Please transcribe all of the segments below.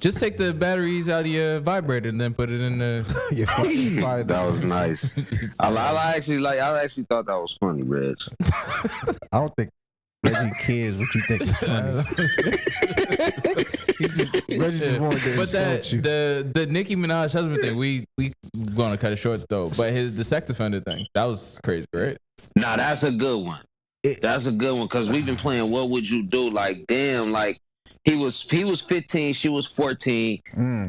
Just take the batteries out of your vibrator and then put it in the. That was nice. I actually thought that was funny, Reg. I don't think Reggie cares what you think is funny. Reggie just wanted to insult you. The Nicki Minaj husband thing, we gonna cut it short though. But the sex offender thing, that was crazy, right? Nah, that's a good one. That's a good one because we've been playing What Would You Do? Like, damn, like he was 15, she was 14.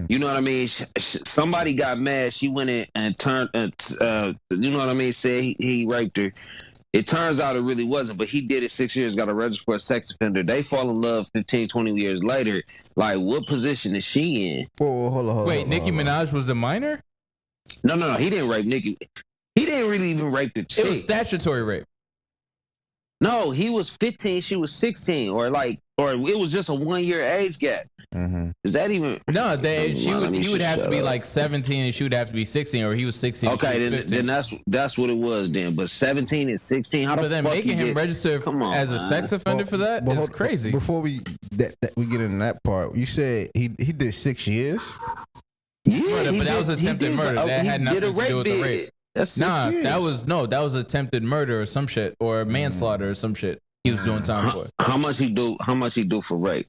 You know what I mean? Somebody got mad. She went in and turned, you know what I mean? Said he raped her. It turns out it really wasn't, but he did it 6 years, got a register for a sex offender. They fall in love 15, 20 years later. Like, what position is she in? Whoa, hold on. Wait, Nicki Minaj was the minor? No. He didn't rape Nicki. He didn't really even rape the chick. It was statutory rape. No, he was 15, she was 16, or it was just a 1 year age gap. Is that even? No, he would have to be like 17 and she would have to be 16, or he was 16. Okay, then that's what it was then. But 17 and 16, how the fuck making him register as a sex offender for that is crazy. Before we get into that part, you said he did 6 years. Yeah, but that was attempted murder. That had nothing to do with the rape. That was attempted murder or some shit, or manslaughter or some shit. He was doing time for. How much he do for rape?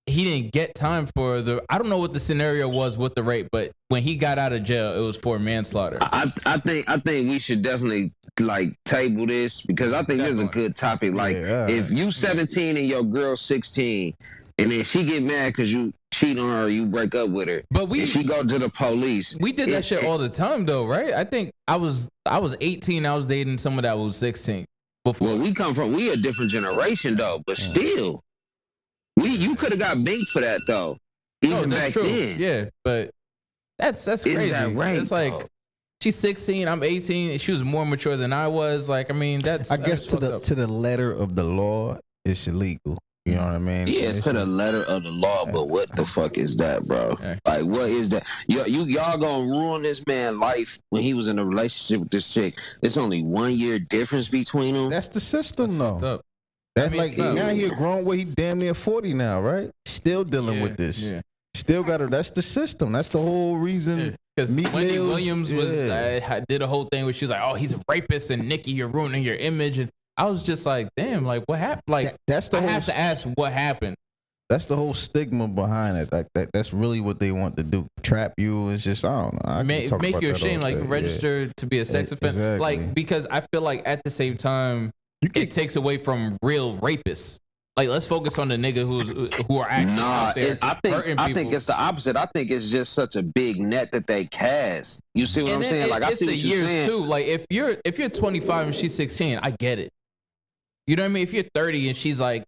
He didn't get time for I don't know what the scenario was with the rape, but when he got out of jail, it was for manslaughter. I think we should definitely like table this because I think this is a good topic. Like if you 17 and your girl 16, and then she get mad because you cheat on her or you break up with her, and she go to the police. We did that shit all the time though, right? I think I was 18, I was dating someone that was 16. Before. Well, we a different generation though, but still. You could have got bait for that though. Even back then. Yeah, but that's crazy. That right, it's like she's 16, I'm 18, she was more mature than I was. Like, I mean, I guess to the letter of the law, it's illegal. You know what I mean? Yeah, to the letter of the law, but what the fuck is that, bro? Like, what is that? Y'all gonna ruin this man's life when he was in a relationship with this chick. It's only 1 year difference between them. That's the system, though. That's now he a grown boy. He damn near 40 now, right? Still dealing with this. Yeah. Still got to. That's the system. That's the whole reason. Because Wendy Williams did a whole thing where she was like, "Oh, he's a rapist," and Nicki, you're ruining your image. And I was just like, "Damn, like what happened?" Like I have to ask what happened. That's the whole stigma behind it. Like that's really what they want to do. Trap you. It's just I don't know. Make you ashamed. Like register to be a sex offender. Exactly. Like because I feel like at the same time. It takes away from real rapists. Like, let's focus on the nigga who are actually out there. I think it's the opposite. I think it's just such a big net that they cast. You see what I'm saying? Like, I see what you're saying. Too. Like, if you're 25 and she's 16, I get it. You know what I mean? If you're 30 and she's like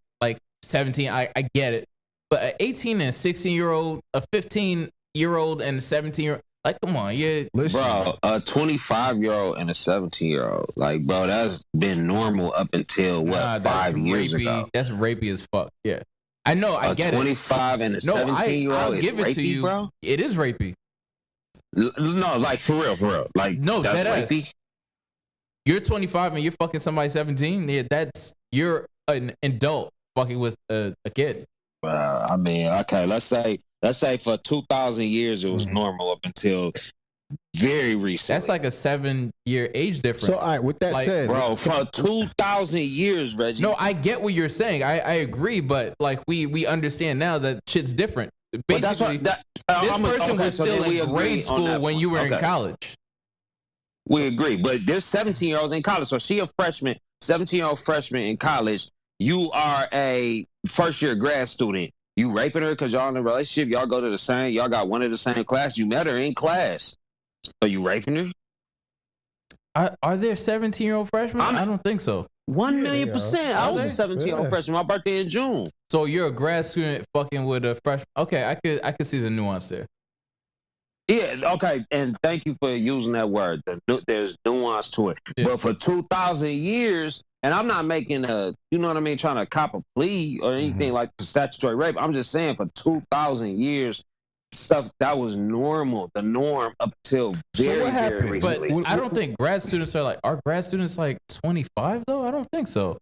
17, I get it. But an 18 and a 16-year-old, a 15-year-old and a 17-year-old. Like, come on, bro, a 25-year-old and a 17-year-old. Like, bro, that's been normal up until 5 years ago. That's rapey as fuck. Yeah, I know. I get 25 and a 17-year-old. I'll give it to you, bro. It is rapey. No, like for real. Like, no, that's rapey. You're 25 and you're fucking somebody 17. Yeah, you're an adult fucking with a kid. I mean, okay, let's say for 2,000 years it was normal up until very recently. That's like a 7-year age difference. So, all right, with that said, bro, for 2,000 years, Reggie. No, I get what you're saying. I agree, but like we understand now that shit's different. Basically, this person was still in grade school when you were in college. We agree, but there's 17-year-olds in college. So she a freshman, 17-year-old freshman in college. You are a first-year grad student. You raping her because y'all in a relationship. Y'all go to the same. Y'all got one of the same class. You met her in class. Are you raping her? Are there 17-year-old freshmen? I don't think so. 1,000,000%. I was a 17-year-old freshman. My birthday in June. So you're a grad student fucking with a freshman. Okay, I could see the nuance there. Yeah, okay, and thank you for using that word. There's nuance to it. Yeah. But for 2,000 years, and I'm not making you know what I mean, trying to cop a plea or anything like statutory rape. I'm just saying for 2,000 years, stuff that was normal, the norm up till very recently. But I don't think grad students are grad students like 25 though? I don't think so.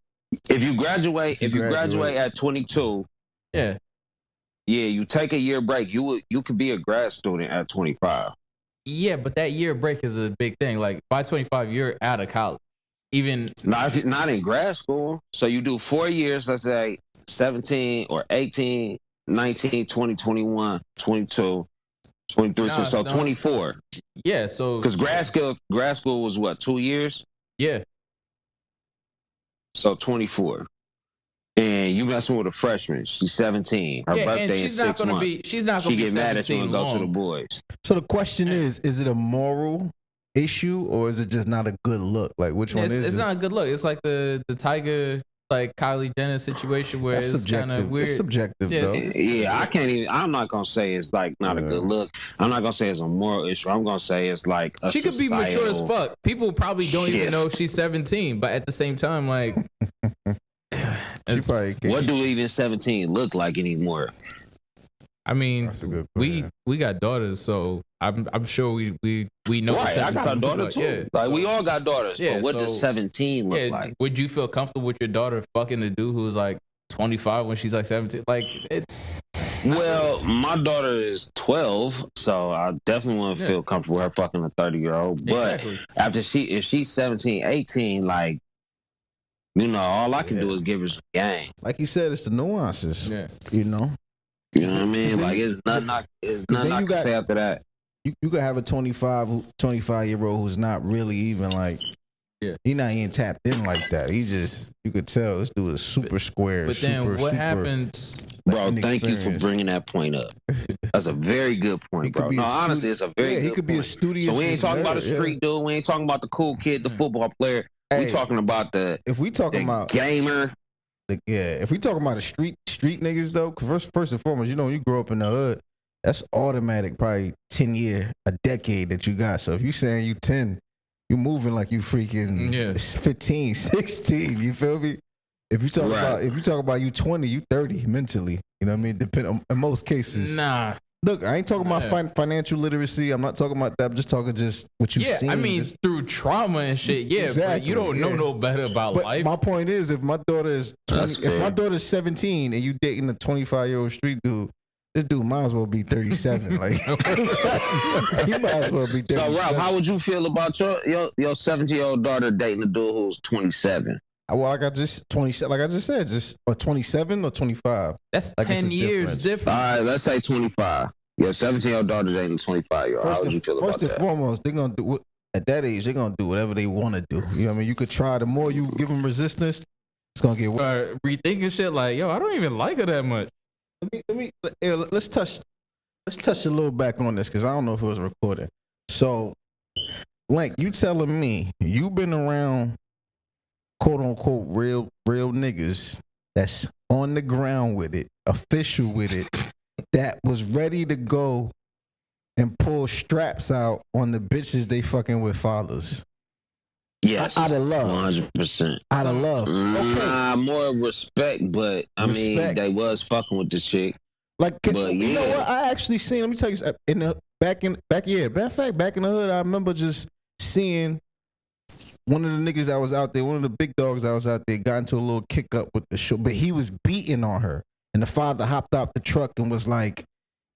If you graduate at 22, yeah. Yeah, you take a year break. You could be a grad student at 25. Yeah, but that year break is a big thing. Like by 25, you're out of college. Even not in grad school. So you do 4 years, let's say 17 or 18, 19, 20, 21, 22, 23, so 24. Yeah, so because grad school was what, 2 years? Yeah. So 24. And you messing with a freshman. She's 17. Her birthday in 6 months. She's not gonna be get mad at you and long. go to the boys. So the question is it a moral issue or is it just not a good look? Like which one is it? It's not a good look. It's like the Tiger, like Kylie Jenner situation where that's it's kind of weird. It's subjective though. Yeah, I can't even. I'm not gonna say it's like not a good look. I'm not gonna say it's a moral issue. I'm gonna say it's like a she could be mature as fuck. People probably don't even know she's 17, but at the same time, like, what do even 17 look like anymore? I mean, we got daughters, so I'm sure we know. Right, I got a daughter too. Yeah. Like we all got daughters. Yeah, but what does 17 look like? Would you feel comfortable with your daughter fucking a dude who's like 25 when she's like 17? Like it's. Well, my daughter is 12, so I definitely want to feel comfortable with her fucking a 30-year-old. But after if she's 17, 18, like, you know, all I can do is give her some game. Like you said, it's the nuances. Yeah. You know what I mean? Like it's nothing I can say after that. You could have a 25-year-old who's not really even like, he not even tapped in like that. He just, you could tell this dude is super square. But then what happens? Bro, thank you for bringing that point up. That's a very good point, bro. No, honestly, it's a very good he could point. be a studious. So we ain't talking about a street dude. We ain't talking about the cool kid, the football player. We talking about the gamer. If we talking about the street niggas though, first and foremost, you know, when you grow up in the hood, that's automatic, probably 10 year, a decade that you got. So if you saying you 10, you moving like you freaking 15, 16. You feel me? If you talk about you 20, you 30 mentally. You know what I mean? In most cases. Nah. Look, I ain't talking about financial literacy. I'm not talking about that. I'm just talking what you've seen. I mean, through trauma and shit. Yeah, exactly, but you don't know no better about life. My point is, if my daughter is 20, if my daughter's 17 and you dating a 25-year-old street dude, this dude might as well be 37. Like he might as well be 37. So Rob, how would you feel about your 17-year-old daughter dating a dude who's 27? Well, like I just said, just or 27 or 25. That's like 10 years different. All right, let's say 25. Your 17-year-old daughter dating a 25-year-old. How would you feel about that? First and foremost, they're gonna do at that age. They're gonna do whatever they want to do. You know what I mean? You could try. The more you give them resistance, it's gonna get worse. Rethinking shit like, yo, I don't even like her that much. Let's touch a little back on this because I don't know if it was recorded. So, like, you telling me you've been around quote unquote real niggas that's on the ground with it, official with it, that was ready to go and pull straps out on the bitches they fucking with fathers. Yes. Out of love. 100%. Out of love. Okay. More respect, but I mean, they was fucking with the chick. Like, you know what? I actually seen, let me tell you, back in the hood, I remember just seeing one of the niggas that was out there, one of the big dogs that was out there, got into a little kick up with the show, but he was beating on her. And the father hopped off the truck and was like,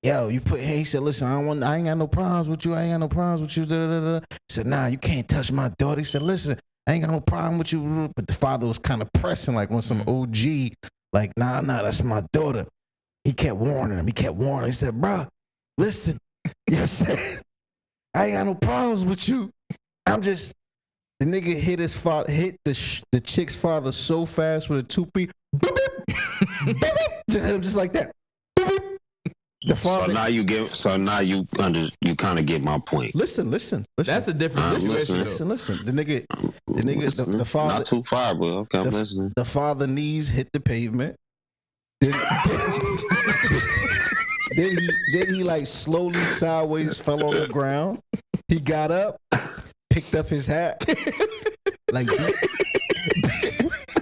yo, he said, listen, I ain't got no problems with you. I ain't got no problems with you. Da, da, da. He said, nah, you can't touch my daughter. He said, listen, I ain't got no problem with you. But the father was kind of pressing, like when some OG, like, nah, that's my daughter. He kept warning him. He said, bro, listen, you know what I'm saying? I ain't got no problems with you. The nigga hit his father, the chick's father so fast with a 2P. Just like that. The father. So now you kind of get my point. Listen. That's a different situation. Listen. The nigga, the father. Not too far, but okay, I'm listening. The father knees hit the pavement. Then he like slowly sideways fell on the ground. He got up, picked up his hat, like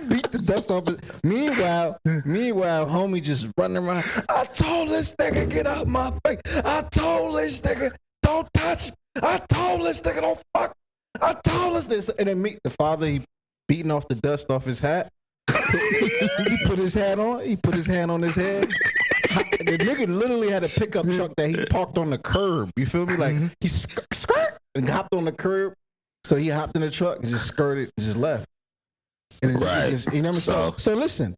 beat the dust off his. Meanwhile, homie just running around. I told this nigga get out my face. I told this nigga don't touch. I told this nigga don't fuck. I told this. And then the father, he beating off the dust off his hat. He put his hat on. He put his hand on his head. The nigga literally had a pickup truck that he parked on the curb. You feel me? Like he skirt and hopped on the curb. So he hopped in the truck and just skirted and just left. And it's, Right. you know what I mean? So listen.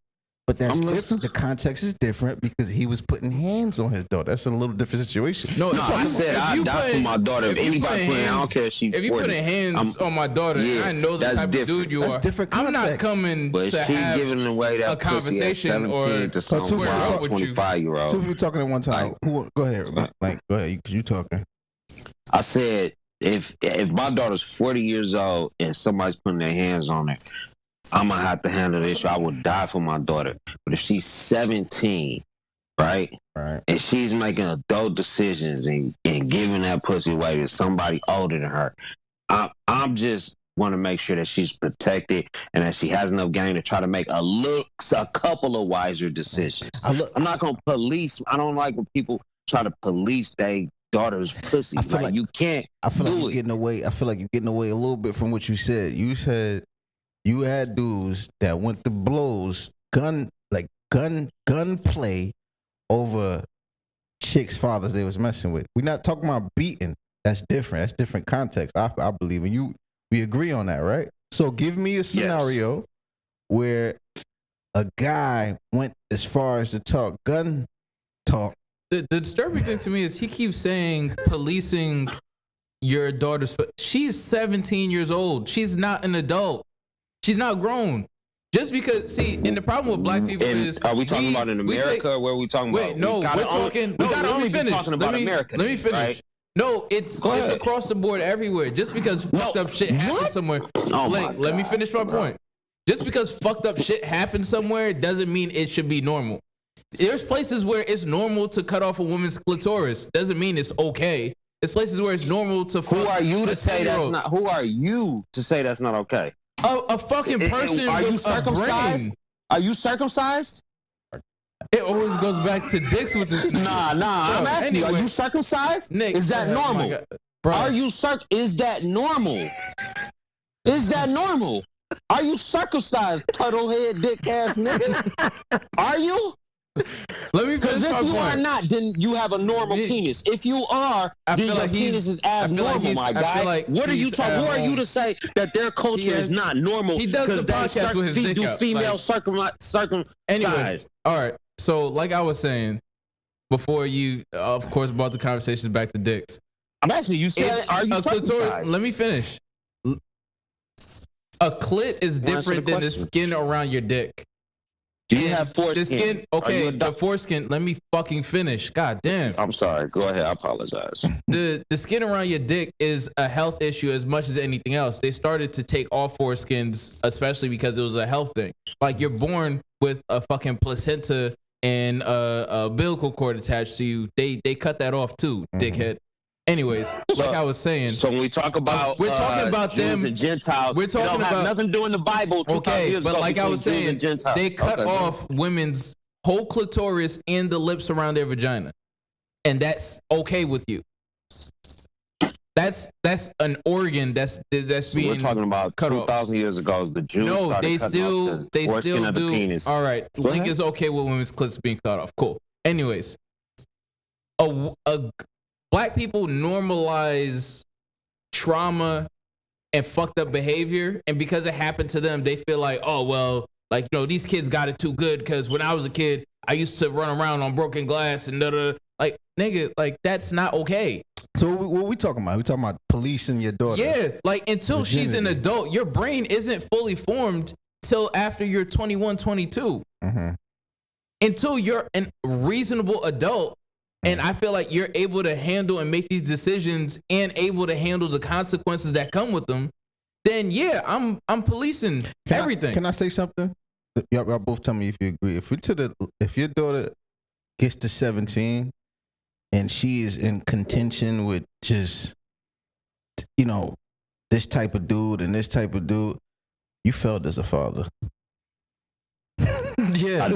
But that's different. The context is different because he was putting hands on his daughter. That's a little different situation. No, I said I'd die for my daughter. If anybody putting hands, I don't care if she's 40. If you putting hands on my daughter, and I know the type of dude you are. That's different context. I'm not coming but to she have giving away that a conversation or to some 25-year-old. Two people talking at one time. Go ahead. Like, go ahead, because you talking. I said, if my daughter's 40 years old and somebody's putting their hands on her, I'm going to have to handle this. I would die for my daughter. But if she's 17, right? And she's making adult decisions and giving that pussy away to somebody older than her, I'm just want to make sure that she's protected and that she has enough game to try to make a couple of wiser decisions. I'm not going to police. I don't like when people try to police their daughter's pussy. I feel like you can't. I feel like you're getting away. I feel like you're getting away a little bit from what you said. You said you had dudes that went to blows, gun play over chicks' fathers they was messing with. We're not talking about beating. That's different. That's different context. I believe, and we agree on that, right? So give me a scenario where a guy went as far as to gun talk. The disturbing thing to me is he keeps saying policing your daughter's. She's 17 years old. She's not an adult. She's not grown. Just because, and the problem with black people is... Are we talking about in America or where are we talking about? Wait, no, we're talking... We gotta only be talking about America. Let me finish. Right? No, it's across the board everywhere. Just because fucked up shit happens somewhere... let me finish my point. Just because fucked up shit happens somewhere doesn't mean it should be normal. There's places where it's normal to cut off a woman's clitoris. Doesn't mean it's okay. There's places where it's normal to fuck... Who are you to say that's not... Who are you to say that's not okay? A fucking person are with you circumcised? A brain. Are you circumcised? It always goes back to dicks with this. Nah. I'm asking you, are you circumcised? Nick, is that normal? Are you Is that normal? Is that normal? Are you circumcised, turtle head, dick ass nigga? Are you? Let me because if you are not, then you have a normal penis. If you are, then your penis is abnormal, my guy. What are you talking? Who are you to say that their culture is not normal? He does the podcast with his dick do out. female circumcised. Anyway, all right. So, like I was saying before, you of course brought the conversations back to dicks. I'm actually. You said, are you circumcised? Let me finish. A clit is different than the skin around your dick. Do you have foreskin? The skin, okay, the foreskin. Let me fucking finish. God damn. I'm sorry. Go ahead. I apologize. The skin around your dick is a health issue as much as anything else. They started to take off foreskins, especially because it was a health thing. Like you're born with a fucking placenta and a umbilical cord attached to you. They cut that off too, dickhead. Anyways, like I was saying. So when we talk about we're talking about Jews them and Gentiles, we're talking about nothing to do in the Bible. Okay, but like I was saying, they cut off women's whole clitoris and the lips around their vagina, and that's okay with you. That's an organ that's being. We're talking about 2,000 years ago. The Jews. No, they still of the do. Penis. All right, Link is okay with women's clits being cut off. Cool. Anyways, Black people normalize trauma and fucked up behavior, and because it happened to them, they feel like, oh well, like these kids got it too good because when I was a kid, I used to run around on broken glass and like nigga, like that's not okay. So what we talking about? We talking about policing your daughter? Yeah, like until she's an adult, your brain isn't fully formed till after you're 21, 22. Mm-hmm. Until you're a reasonable adult. And I feel like you're able to handle and make these decisions and able to handle the consequences that come with them, then yeah, I'm policing everything. Can I say something? Y'all both tell me if you agree. If your daughter gets to 17 and she is in contention with just this type of dude and this type of dude, you failed as a father. Yeah, I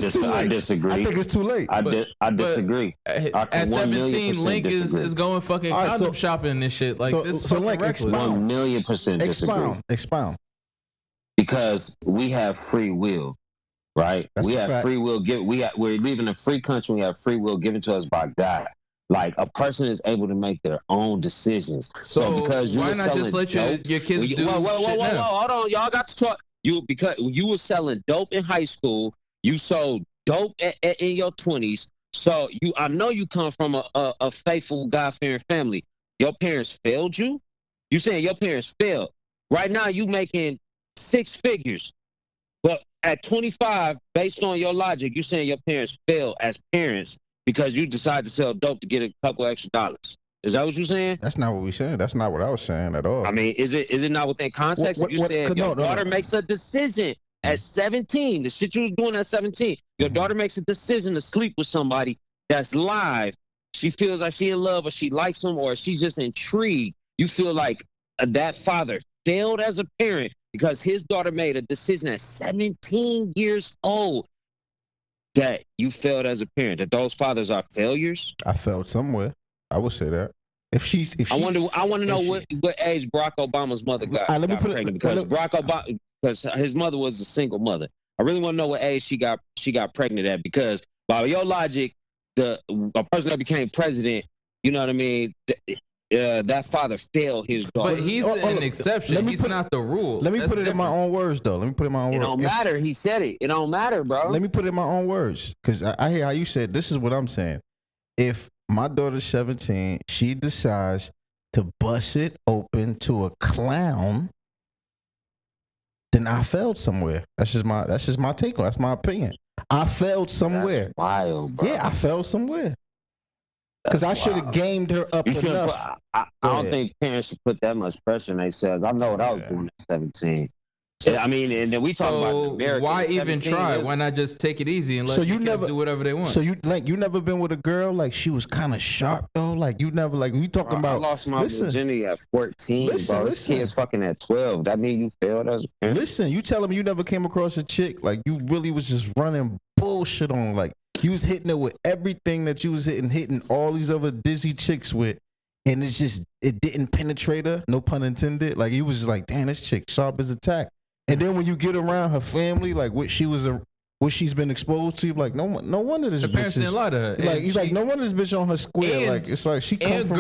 disagree. I think it's too late. I disagree. At 17, Link is going fucking condom shopping and shit. Like this is fucking reckless. 1,000,000% disagree. Expound. Because we have free will. right? That's We a have fact. free will we're living in a free country. We have free will given to us by God. Like a person is able to make their own decisions. So because you why were not just selling let your kids do whoa, shit now? hold on, y'all got to talk. Because you were selling dope in high school, you sold dope in your 20s. So I know you come from a faithful God-fearing family. Your parents failed you. You saying your parents failed. Right now you making 6 figures. But at 25, based on your logic, you saying your parents failed as parents because you decided to sell dope to get a couple extra dollars. Is that what you're saying? That's not what we saying. That's not what I was saying at all. I mean, is it not within context? If you said your daughter makes a decision at 17, the shit you was doing at 17, your daughter makes a decision to sleep with somebody that's live. She feels like she in love or she likes him or she's just intrigued. You feel like that father failed as a parent because his daughter made a decision at 17 years old that you failed as a parent, that those fathers are failures? I failed somewhere. I would say that. If she's I want to know what age Barack Obama's mother got pregnant because Barack Obama, because his mother was a single mother. I really want to know what age she got pregnant at, because by your logic, a person that became president, you know what I mean, that father failed his daughter. But he's an exception. He's not the rule. Let me put it in my own words, though. Let me put it in my own words. It don't matter. He said it. It don't matter, bro. Let me put it in my own words, because I hear how you said. This is what I'm saying. If my daughter's 17, she decides to bust it open to a clown, then I failed somewhere. That's just my take on it. That's my opinion. I failed somewhere. That's wild, bro. Yeah, I failed somewhere. Because I should have gamed her up enough. I don't think parents should put that much pressure on themselves. I know what I was doing at 17. So, I mean, and then we talk about America. Why even try? Why not just take it easy and let your kids do whatever they want? So you never been with a girl like she was kind of sharp though? Like you never you talking about? I lost my virginity at 14, bro. This kid's fucking at 12. That mean you failed as a parent? Listen, you telling me you never came across a chick like you really was just running bullshit on, like you was hitting it with everything that you was hitting all these other dizzy chicks with, and it didn't penetrate her, no pun intended. Like you was just like, damn, this chick sharp as a tack. And then when you get around her family, like what she's been exposed to, like no wonder this bitch parents didn't lie to her. Like he's like, no wonder this bitch on her square. Like it's like she come from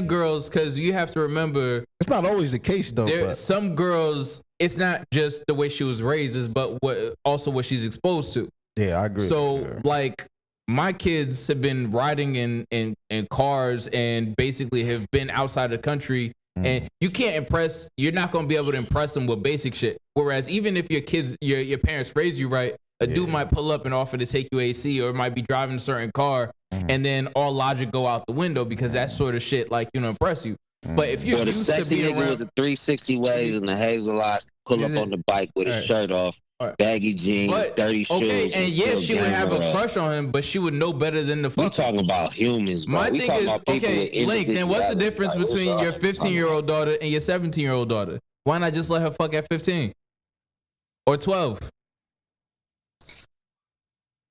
girls because you have to remember, it's not always the case though. But some girls, it's not just the way she was raised, but what she's exposed to. Yeah, I agree. So like my kids have been riding in cars and basically have been outside the country. And you're not going to be able to impress them with basic shit. Whereas even if your parents raise you right, a dude might pull up and offer to take you AC, or might be driving a certain car, and then all logic go out the window because that sort of shit, like, impress you. But if you're used to being around, with the 360 ways and the hazel eyes, pull up on the bike with his shirt off, baggy jeans, dirty shoes. Okay, and she would have a crush on him, but she would know better than the fuck. We talking about humans, bro. My thing is, okay, Link, then what's the difference between your 15-year-old daughter and your 17-year-old daughter? Why not just let her fuck at 15 or 12?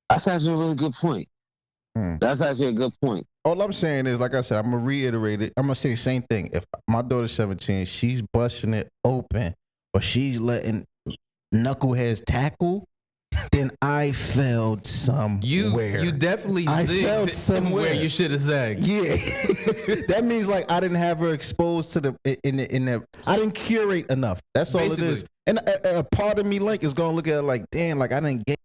That's actually a really good point. That's actually a good point. All I'm saying is, like I said, I'm going to reiterate it. I'm going to say the same thing. If my daughter's 17, she's busting it open, or she's letting knuckleheads tackle, then I failed somewhere. You definitely failed somewhere. You should have said. Yeah. That means like I didn't have her exposed to I didn't curate enough. That's all it is. And a part of me, Link, is going to look at it like, damn, like I didn't get